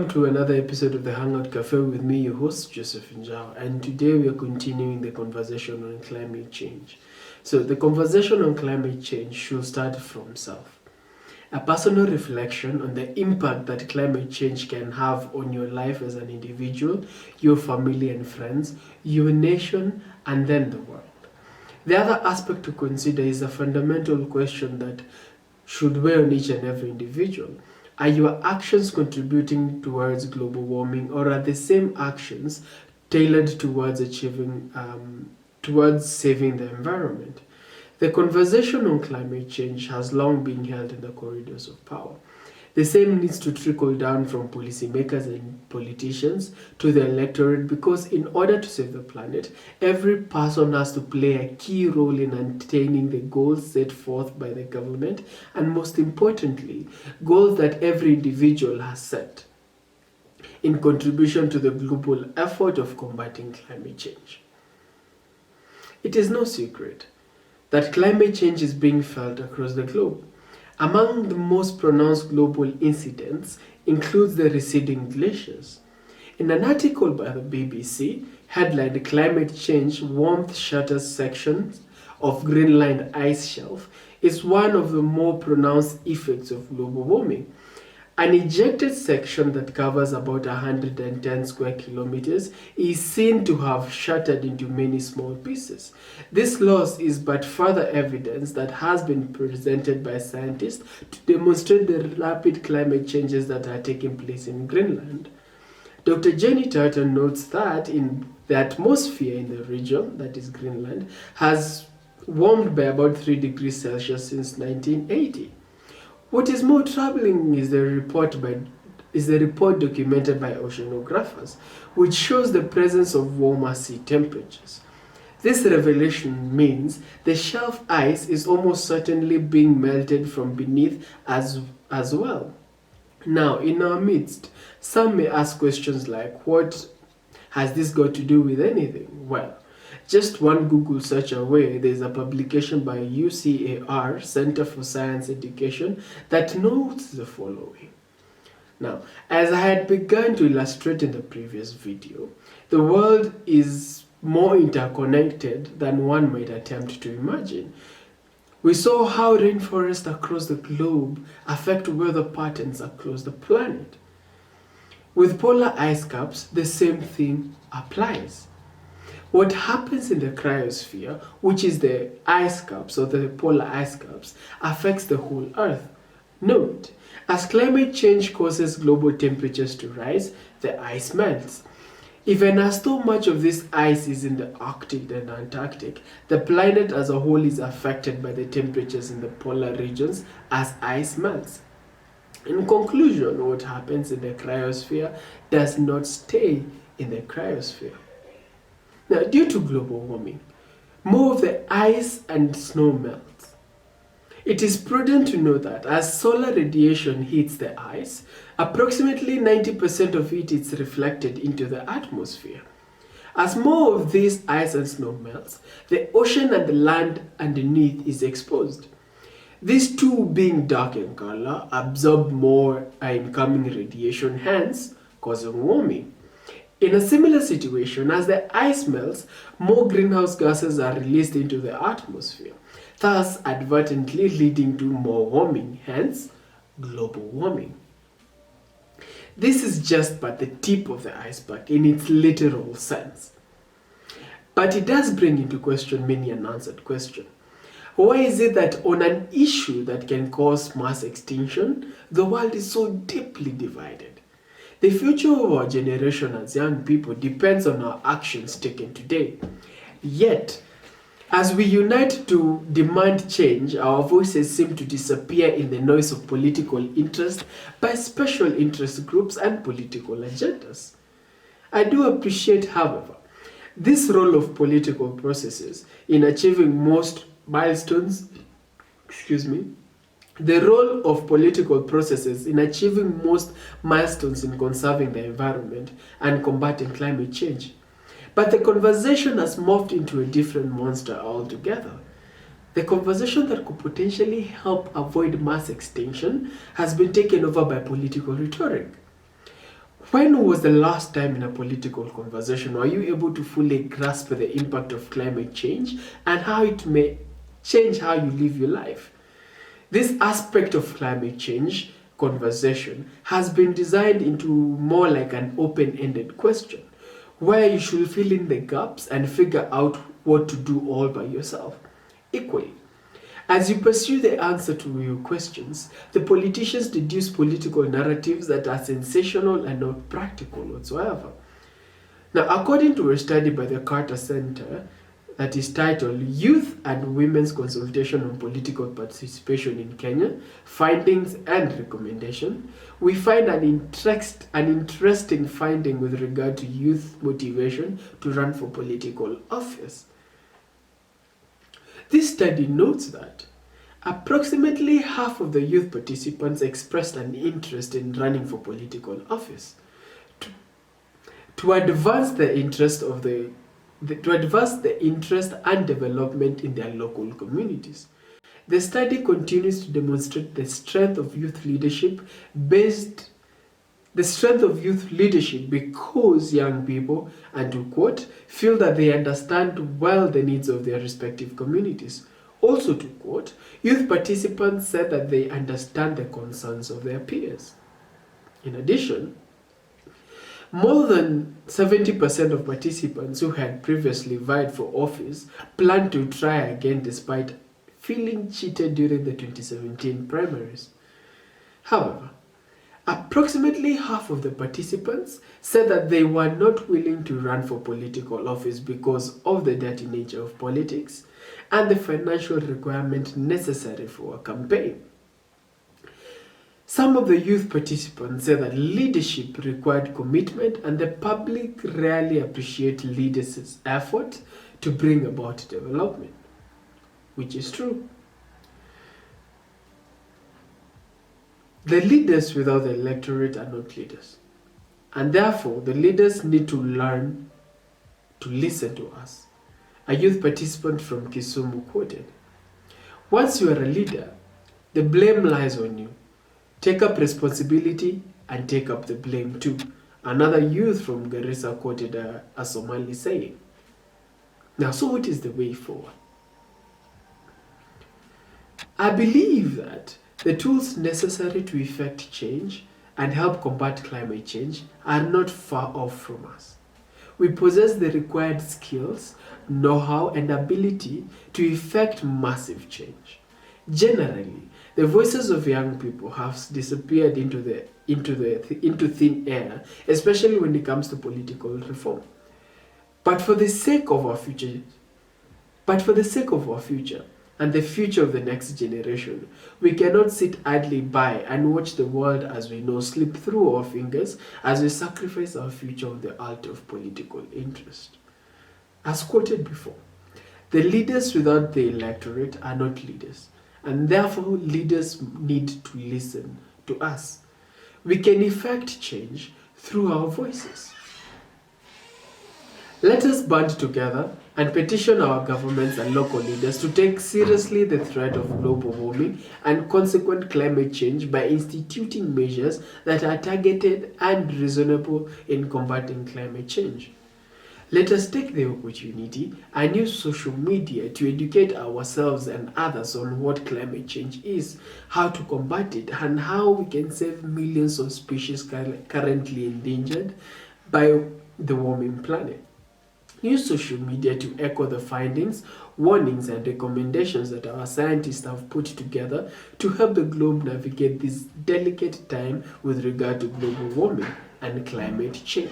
Welcome to another episode of the Hangout Cafe with me, your host, Joseph Njao. And today we are continuing the conversation on climate change. So the conversation on climate change should start from self. A personal reflection on the impact that climate change can have on your life as an individual, your family and friends, your nation, and then the world. The other aspect to consider is a fundamental question that should weigh on each and every individual. Are your actions contributing towards global warming, or are the same actions tailored towards towards saving the environment? The conversation on climate change has long been held in the corridors of power. The same needs to trickle down from policymakers and politicians to the electorate, because in order to save the planet, every person has to play a key role in attaining the goals set forth by the government, and most importantly, goals that every individual has set in contribution to the global effort of combating climate change. It is no secret that climate change is being felt across the globe. Among the most pronounced global incidents includes the receding glaciers. In an article by the BBC, headlined "Climate Change Warmth Shatters Sections of Greenland Ice Shelf," is one of the more pronounced effects of global warming. An ejected section that covers about 110 square kilometers is seen to have shattered into many small pieces. This loss is but further evidence that has been presented by scientists to demonstrate the rapid climate changes that are taking place in Greenland. Dr. Turton notes that in the atmosphere in the region, that is Greenland, has warmed by about 3 degrees Celsius since 1980. What is more troubling is the report documented by Oceanographers, which shows the presence of warmer sea temperatures. This revelation means the shelf ice is almost certainly being melted from beneath as well. Now, in our midst, some may ask questions like, what has this got to do with anything? Well, just one Google search away, there's a publication by UCAR, Center for Science Education, that notes the following. Now, as I had begun to illustrate in the previous video, the world is more interconnected than one might attempt to imagine. We saw how rainforests across the globe affect weather patterns across the planet. With polar ice caps, the same thing applies. What happens in the cryosphere, which is the ice caps or the polar ice caps, affects the whole Earth. Note, as climate change causes global temperatures to rise, the ice melts. Even as though much of this ice is in the Arctic and Antarctic, the planet as a whole is affected by the temperatures in the polar regions as ice melts. In conclusion, what happens in the cryosphere does not stay in the cryosphere. Now, due to global warming, more of the ice and snow melts. It is prudent to know that as solar radiation hits the ice, approximately 90% of it is reflected into the atmosphere. As more of this ice and snow melts, the ocean and the land underneath is exposed. These two, being dark in color, absorb more incoming radiation, hence causing warming. In a similar situation, as the ice melts, more greenhouse gases are released into the atmosphere, thus advertently leading to more warming, hence global warming. This is just but the tip of the iceberg in its literal sense. But it does bring into question many unanswered questions. Why is it that on an issue that can cause mass extinction, the world is so deeply divided? The future of our generation as young people depends on our actions taken today. Yet, as we unite to demand change, our voices seem to disappear in the noise of political interest by special interest groups and political agendas. I do appreciate, however, this role of political processes in achieving most milestones, the role of political processes in achieving most milestones in conserving the environment and combating climate change. But the conversation has morphed into a different monster altogether. The conversation that could potentially help avoid mass extinction has been taken over by political rhetoric. When was the last time in a political conversation were you able to fully grasp the impact of climate change and how it may change how you live your life? This aspect of climate change conversation has been designed into more like an open-ended question where you should fill in the gaps and figure out what to do all by yourself. Equally, as you pursue the answer to your questions, the politicians deduce political narratives that are sensational and not practical whatsoever. Now, according to a study by the Carter Center that is titled Youth and Women's Consultation on Political Participation in Kenya, Findings and Recommendation, we find an interesting finding with regard to youth motivation to run for political office. This study notes that approximately half of the youth participants expressed an interest in running for political office. To advance the interest and development in their local communities. The study continues to demonstrate the strength of youth leadership because young people, and to quote, feel that they understand well the needs of their respective communities. Also to quote, youth participants said that they understand the concerns of their peers. In addition, more than 70% of participants who had previously vied for office plan to try again despite feeling cheated during the 2017 primaries. However, approximately half of the participants said that they were not willing to run for political office because of the dirty nature of politics and the financial requirement necessary for a campaign. Some of the youth participants said that leadership required commitment and the public rarely appreciate leaders' effort to bring about development, which is true. The leaders without the electorate are not leaders, and therefore the leaders need to learn to listen to us. A youth participant from Kisumu quoted, "Once you are a leader, the blame lies on you. Take up responsibility and take up the blame too." Another youth from Garissa quoted a Somali saying. Now, so what is the way forward? I believe that the tools necessary to effect change and help combat climate change are not far off from us. We possess the required skills, know-how, and ability to effect massive change. Generally, the voices of young people have disappeared into thin air, especially when it comes to political reform. But for the sake of our future, and the future of the next generation, we cannot sit idly by and watch the world as we know slip through our fingers as we sacrifice our future on the altar of political interest. As quoted before, the leaders without the electorate are not leaders, and therefore leaders need to listen to us. We can effect change through our voices. Let us band together and petition our governments and local leaders to take seriously the threat of global warming and consequent climate change by instituting measures that are targeted and reasonable in combating climate change. Let us take the opportunity and use social media to educate ourselves and others on what climate change is, how to combat it, and how we can save millions of species currently endangered by the warming planet. Use social media to echo the findings, warnings, and recommendations that our scientists have put together to help the globe navigate this delicate time with regard to global warming and climate change.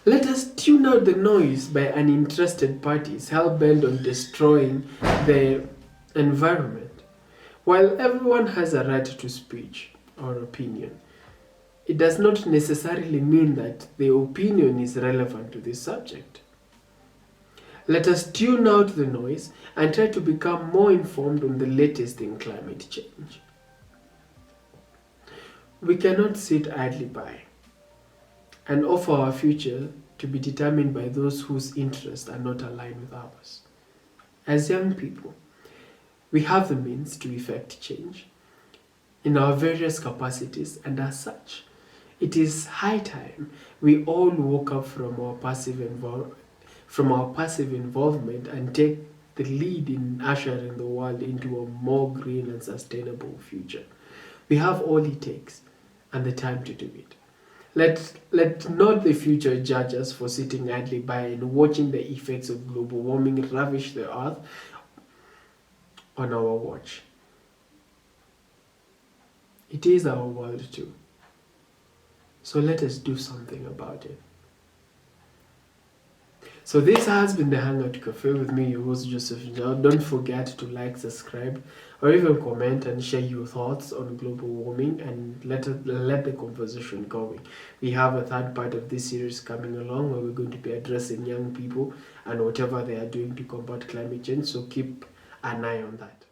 Let us tune out the noise by uninterested parties hell-bent on destroying the environment. While everyone has a right to speech or opinion, it does not necessarily mean that the opinion is relevant to this subject. Let us tune out the noise and try to become more informed on the latest in climate change. We cannot sit idly by and offer our future to be determined by those whose interests are not aligned with ours. As young people, we have the means to effect change. in our various capacities, and as such, it is high time we all woke up from our passive involvement and take the lead in ushering the world into a more green and sustainable future. We have all it takes and the time to do it. Let not the future judge us for sitting idly by and watching the effects of global warming ravish the earth on our watch. It is our world too. So let us do something about it. So this has been the Hangout Cafe with me, your host Joseph Njao. Don't forget to like, subscribe, or even comment and share your thoughts on global warming and let the conversation going. We have a third part of this series coming along where we're going to be addressing young people and whatever they are doing to combat climate change. So keep an eye on that.